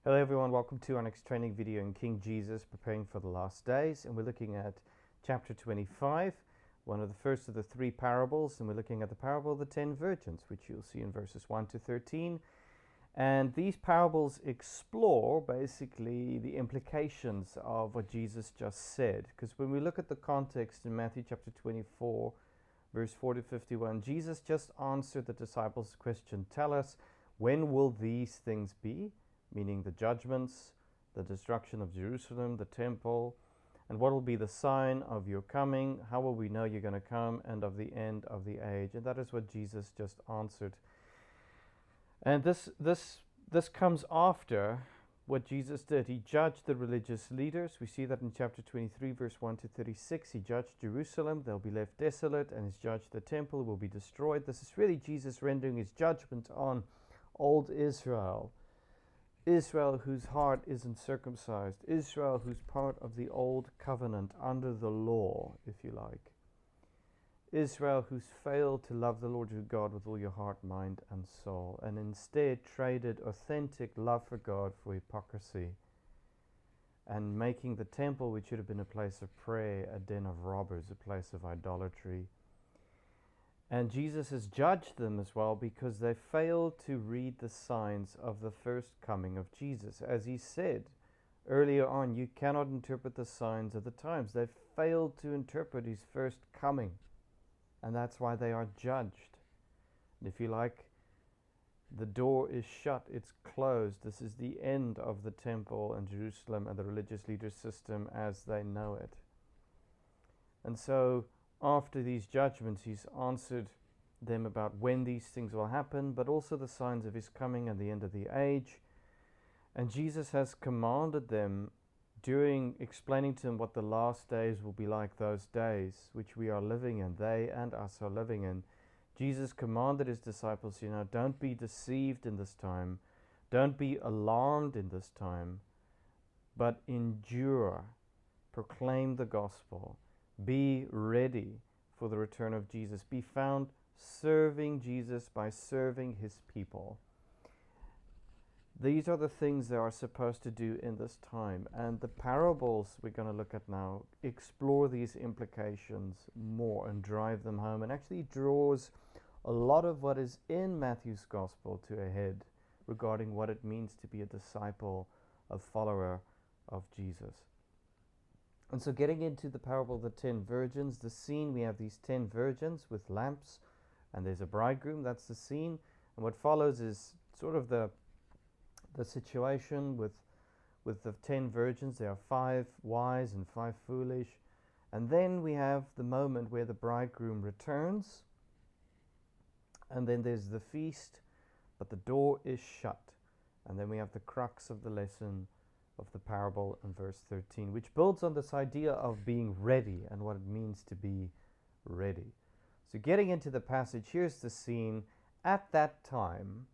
Hello everyone, welcome to our next training video in King Jesus, Preparing for the Last Days. And we're looking at chapter 25, one of the first of the three parables. And we're looking at the parable of the 10 virgins, which you'll see in verses 1 to 13. And these parables explore basically the implications of what Jesus just said. Because when we look at the context in Matthew chapter 24, verse 4 to 51, Jesus just answered the disciples' question, tell us, when will these things be? Meaning the judgments, the destruction of Jerusalem, the temple, and what will be the sign of your coming? How will we know you're going to come? And of the end of the age. And that is what Jesus just answered. And this comes after what Jesus did. He judged the religious leaders. We see that in chapter 23, verse 1 to 36. He judged Jerusalem. They'll be left desolate. And he's judged the temple will be destroyed. This is really Jesus rendering his judgment on old Israel. Israel whose heart isn't circumcised, Israel who's part of the old covenant under the law, if you like. Israel who's failed to love the Lord your God with all your heart, mind, and soul, and instead traded authentic love for God for hypocrisy, and making the temple, which should have been a place of prayer, a den of robbers, a place of idolatry. And Jesus has judged them as well because they failed to read the signs of the first coming of Jesus. As he said earlier on, you cannot interpret the signs of the times. They failed to interpret his first coming. And that's why they are judged. And if you like, the door is shut, it's closed. This is the end of the temple and Jerusalem and the religious leader system as they know it. And so after these judgments, he's answered them about when these things will happen, but also the signs of his coming and the end of the age. And Jesus has commanded them during explaining to them what the last days will be like, those days which we are living in, they and us are living in. Jesus commanded his disciples, don't be deceived in this time. Don't be alarmed in this time, but endure, proclaim the gospel. Be ready for the return of Jesus. Be found serving Jesus by serving his people. These are the things they are supposed to do in this time. And the parables we're going to look at now explore these implications more and drive them home, and actually draws a lot of what is in Matthew's gospel to a head regarding what it means to be a disciple, a follower of Jesus. And so getting into the parable of the 10 virgins, the scene, we have these 10 virgins with lamps, and there's a bridegroom, that's the scene. And what follows is sort of the situation with the 10 virgins. There are 5 wise and 5 foolish. And then we have the moment where the bridegroom returns. And then there's the feast, but the door is shut. And then we have the crux of the lesson of the parable in verse 13, which builds on this idea of being ready and what it means to be ready. So getting into the passage, here's the scene at that time.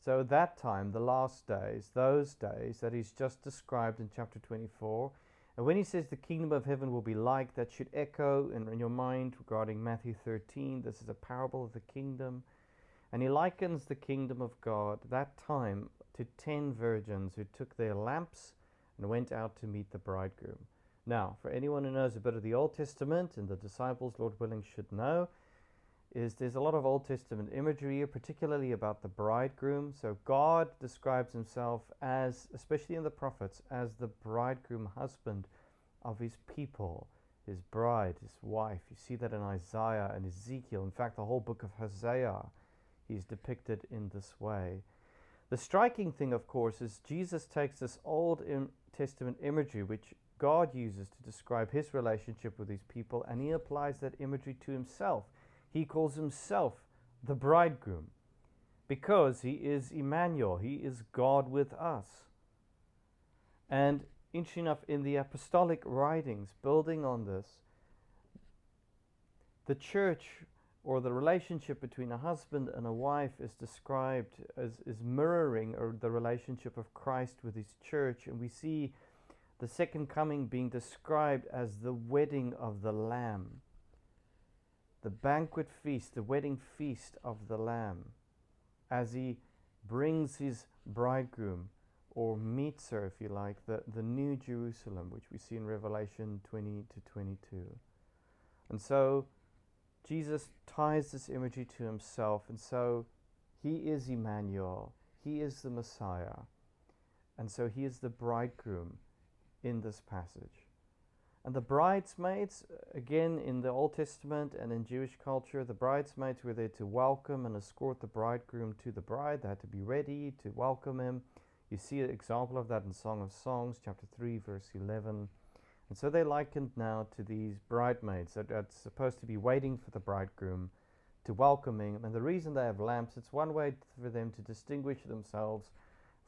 So that time, the last days, those days that he's just described in chapter 24. And when he says the kingdom of heaven will be like, that should echo in your mind regarding Matthew 13. This is a parable of the kingdom. And he likens the kingdom of God, that time, to 10 virgins who took their lamps and went out to meet the bridegroom. Now, for anyone who knows a bit of the Old Testament, and the disciples, Lord willing, should know, is there's a lot of Old Testament imagery here, particularly about the bridegroom. So God describes himself as, especially in the prophets, as the bridegroom husband of his people, his bride, his wife. You see that in Isaiah and Ezekiel. In fact, the whole book of Hosea, he's depicted in this way. The striking thing, of course, is Jesus takes this Old Testament imagery, which God uses to describe his relationship with his people, and he applies that imagery to himself. He calls himself the bridegroom because he is Emmanuel. He is God with us. And interesting enough, in the apostolic writings, building on this, the church, or the relationship between a husband and a wife, is described as mirroring the relationship of Christ with his church. And we see the second coming being described as the wedding of the Lamb. The banquet feast, the wedding feast of the Lamb, as he brings his bridegroom or meets her, if you like, the New Jerusalem, which we see in Revelation 20 to 22. And so Jesus ties this imagery to himself, and so he is Emmanuel, he is the Messiah, and so he is the bridegroom in this passage. And the bridesmaids, again in the Old Testament and in Jewish culture, the bridesmaids were there to welcome and escort the bridegroom to the bride. They had to be ready to welcome him. You see an example of that in Song of Songs, chapter 3, verse 11. And so they're likened now to these bridesmaids that are supposed to be waiting for the bridegroom to welcome him. And the reason they have lamps, it's one way for them to distinguish themselves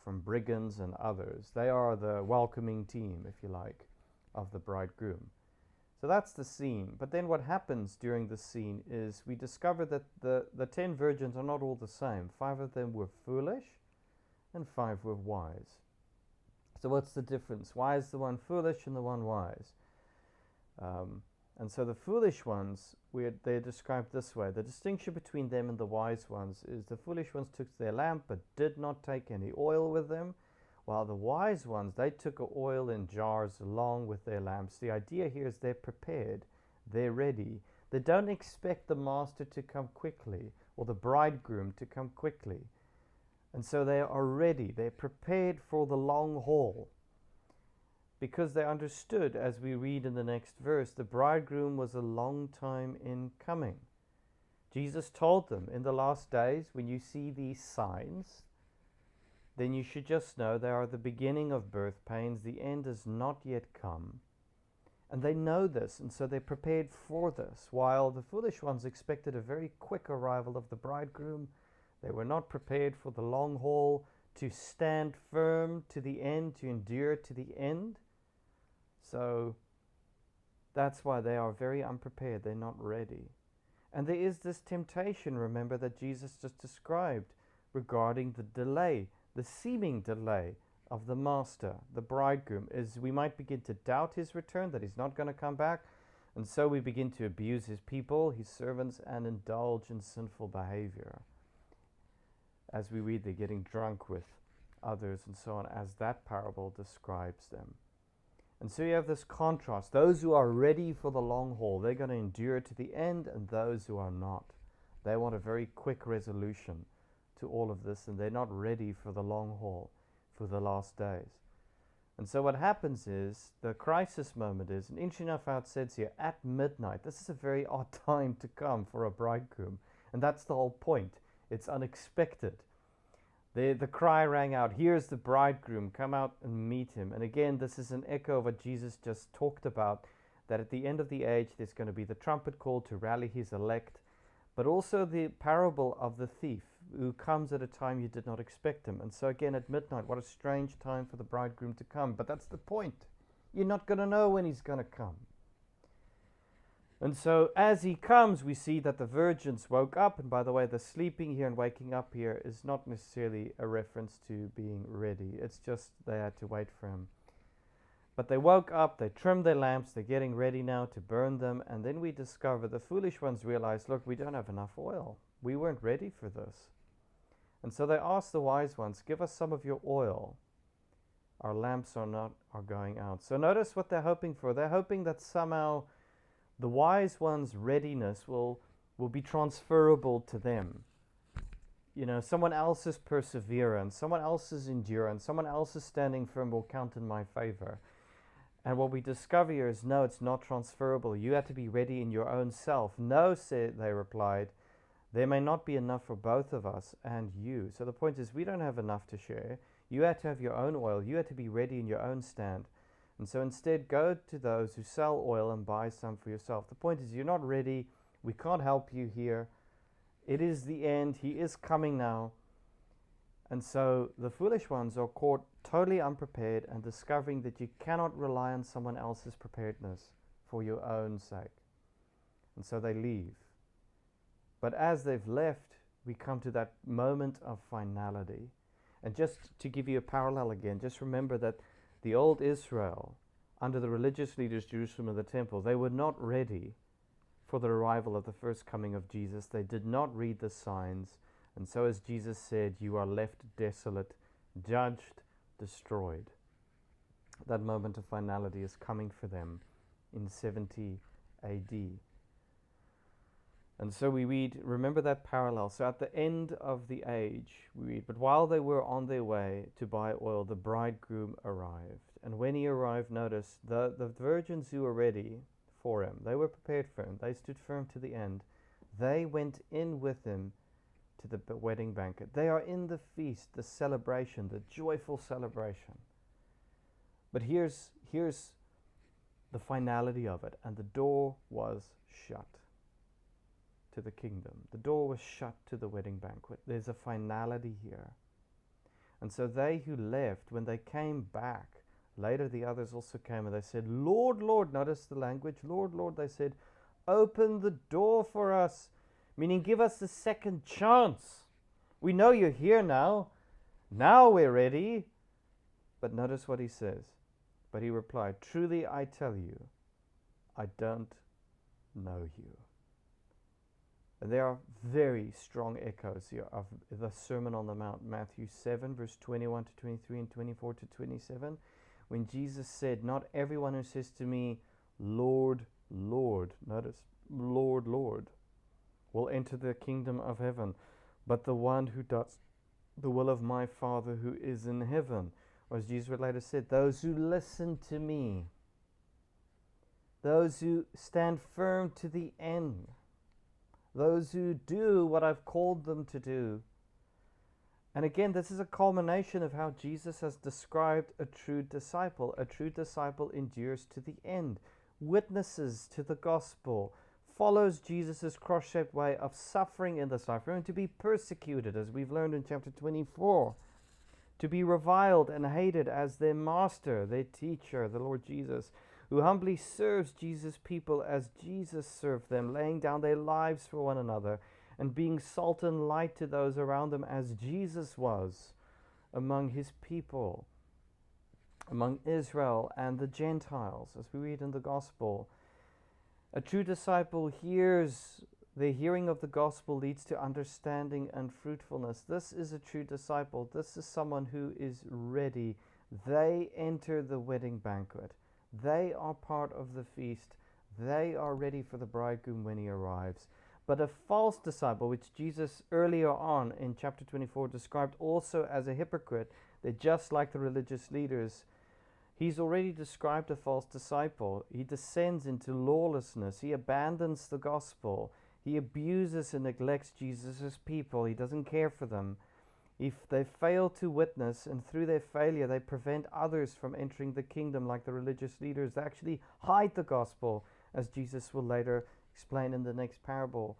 from brigands and others. They are the welcoming team, if you like, of the bridegroom. So that's the scene. But then what happens during the scene is we discover that the 10 virgins are not all the same. 5 of them were foolish and 5 were wise. So what's the difference? Why is the one foolish and the one wise? And so the foolish ones, they're described this way. The distinction between them and the wise ones is the foolish ones took their lamp but did not take any oil with them, while the wise ones, they took oil in jars along with their lamps. The idea here is they're prepared, they're ready. They don't expect the master to come quickly or the bridegroom to come quickly. And so they are ready, they're prepared for the long haul. Because they understood, as we read in the next verse, the bridegroom was a long time in coming. Jesus told them, in the last days, when you see these signs, then you should just know they are the beginning of birth pains. The end has not yet come. And they know this, and so they're prepared for this. While the foolish ones expected a very quick arrival of the bridegroom, they were not prepared for the long haul, to stand firm to the end, to endure to the end. So that's why they are very unprepared. They're not ready. And there is this temptation, remember, that Jesus just described regarding the delay, the seeming delay of the master, the bridegroom, is we might begin to doubt his return, that he's not going to come back. And so we begin to abuse his people, his servants, and indulge in sinful behavior. As we read, they're getting drunk with others and so on, as that parable describes them. And so you have this contrast. Those who are ready for the long haul, they're going to endure to the end, and those who are not, they want a very quick resolution to all of this, and they're not ready for the long haul, for the last days. And so what happens is, the crisis moment is, and interesting enough how it says here, at midnight. This is a very odd time to come for a bridegroom, and that's the whole point. It's unexpected. The cry rang out, here's the bridegroom, come out and meet him. And again, this is an echo of what Jesus just talked about, that at the end of the age, there's going to be the trumpet call to rally his elect, but also the parable of the thief who comes at a time you did not expect him. And so again, at midnight, what a strange time for the bridegroom to come. But that's the point. You're not going to know when he's going to come. And so as he comes, we see that the virgins woke up. And by the way, the sleeping here and waking up here is not necessarily a reference to being ready. It's just they had to wait for him. But they woke up, they trimmed their lamps, they're getting ready now to burn them. And then we discover the foolish ones realize, look, we don't have enough oil. We weren't ready for this. And so they asked the wise ones, give us some of your oil. Our lamps are going out. So notice what they're hoping for. They're hoping that somehow the wise one's readiness will be transferable to them. You know, someone else's perseverance, someone else's endurance, someone else's standing firm will count in my favor. And what we discover here is, no, it's not transferable. You have to be ready in your own self. No, they replied, there may not be enough for both of us and you. So the point is, we don't have enough to share. You have to have your own oil. You have to be ready in your own stand. And so instead, go to those who sell oil and buy some for yourself. The point is, you're not ready. We can't help you here. It is the end. He is coming now. And so the foolish ones are caught totally unprepared and discovering that you cannot rely on someone else's preparedness for your own sake. And so they leave. But as they've left, we come to that moment of finality. And just to give you a parallel again, just remember that the old Israel, under the religious leaders, Jerusalem and the temple, they were not ready for the arrival of the first coming of Jesus. They did not read the signs. And so as Jesus said, you are left desolate, judged destroyed. That moment of finality is coming for them in 70 AD. And so we read, remember that parallel. So at the end of the age, we read, but while they were on their way to buy oil, the bridegroom arrived. And when he arrived, notice, the virgins who were ready for him, they were prepared for him. They stood firm to the end. They went in with him to the wedding banquet. They are in the feast, the celebration, the joyful celebration. But here's the finality of it. And the door was shut to the kingdom. The door was shut to the wedding banquet. There's a finality here. And so they who left, when they came back, later the others also came and they said, Lord, Lord, notice the language, Lord, Lord, they said, open the door for us, meaning give us a second chance. We know you're here now. Now we're ready. But notice what he says. But he replied, truly I tell you, I don't know you. And there are very strong echoes here of the Sermon on the Mount, Matthew 7, verse 21 to 23 and 24 to 27, when Jesus said, not everyone who says to me, Lord, Lord, notice, Lord, Lord, will enter the kingdom of heaven, but the one who does the will of my Father who is in heaven. Or as Jesus later said, those who listen to me, those who stand firm to the end, those who do what I've called them to do. And again, this is a culmination of how Jesus has described a true disciple. A true disciple endures to the end, witnesses to the gospel, follows Jesus' cross-shaped way of suffering in this life, and to be persecuted, as we've learned in chapter 24, to be reviled and hated as their master, their teacher, the Lord Jesus, who humbly serves Jesus' people as Jesus served them, laying down their lives for one another, and being salt and light to those around them as Jesus was among his people, among Israel and the Gentiles, as we read in the gospel. A true disciple hears, the hearing of the gospel leads to understanding and fruitfulness. This is a true disciple. This is someone who is ready. They enter the wedding banquet. They are part of the feast. They are ready for the bridegroom when he arrives. But a false disciple, which Jesus earlier on in chapter 24 described also as a hypocrite, they're just like the religious leaders. He's already described a false disciple. He descends into lawlessness. He abandons the gospel. He abuses and neglects Jesus' people. He doesn't care for them. If they fail to witness, and through their failure they prevent others from entering the kingdom like the religious leaders, they actually hide the gospel, as Jesus will later explain in the next parable.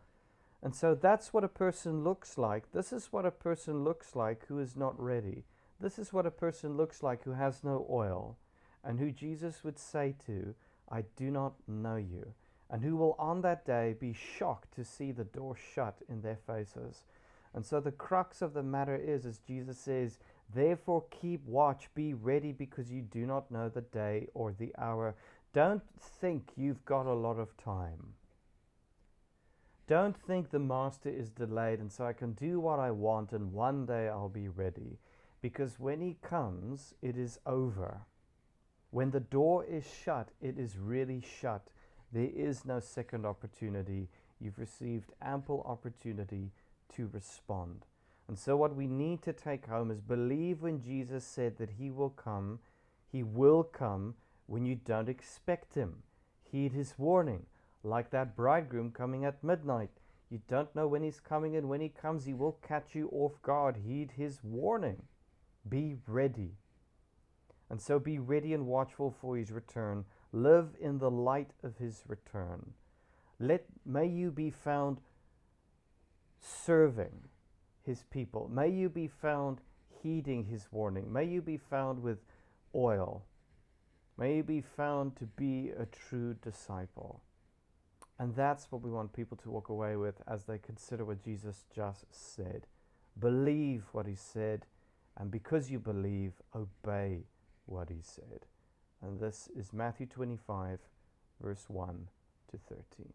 And so that's what a person looks like. This is what a person looks like who is not ready. This is what a person looks like who has no oil, and who Jesus would say to, I do not know you, and who will on that day be shocked to see the door shut in their faces. And so the crux of the matter is, as Jesus says, therefore keep watch, be ready, because you do not know the day or the hour. Don't think you've got a lot of time. Don't think the master is delayed and so I can do what I want and one day I'll be ready. Because when he comes, it is over. When the door is shut, it is really shut. There is no second opportunity. You've received ample opportunity to respond. And so what we need to take home is believe when Jesus said that he will come when you don't expect him. Heed his warning, like that bridegroom coming at midnight. You don't know when he's coming, and when he comes, he will catch you off guard. Heed his warning. Be ready. And so be ready and watchful for his return. Live in the light of his return. May you be found serving his people. May you be found heeding his warning. May you be found with oil. May you be found to be a true disciple. And that's what we want people to walk away with as they consider what Jesus just said. Believe what he said, and because you believe, obey what he said. And this is Matthew 25, verse 1 to 13.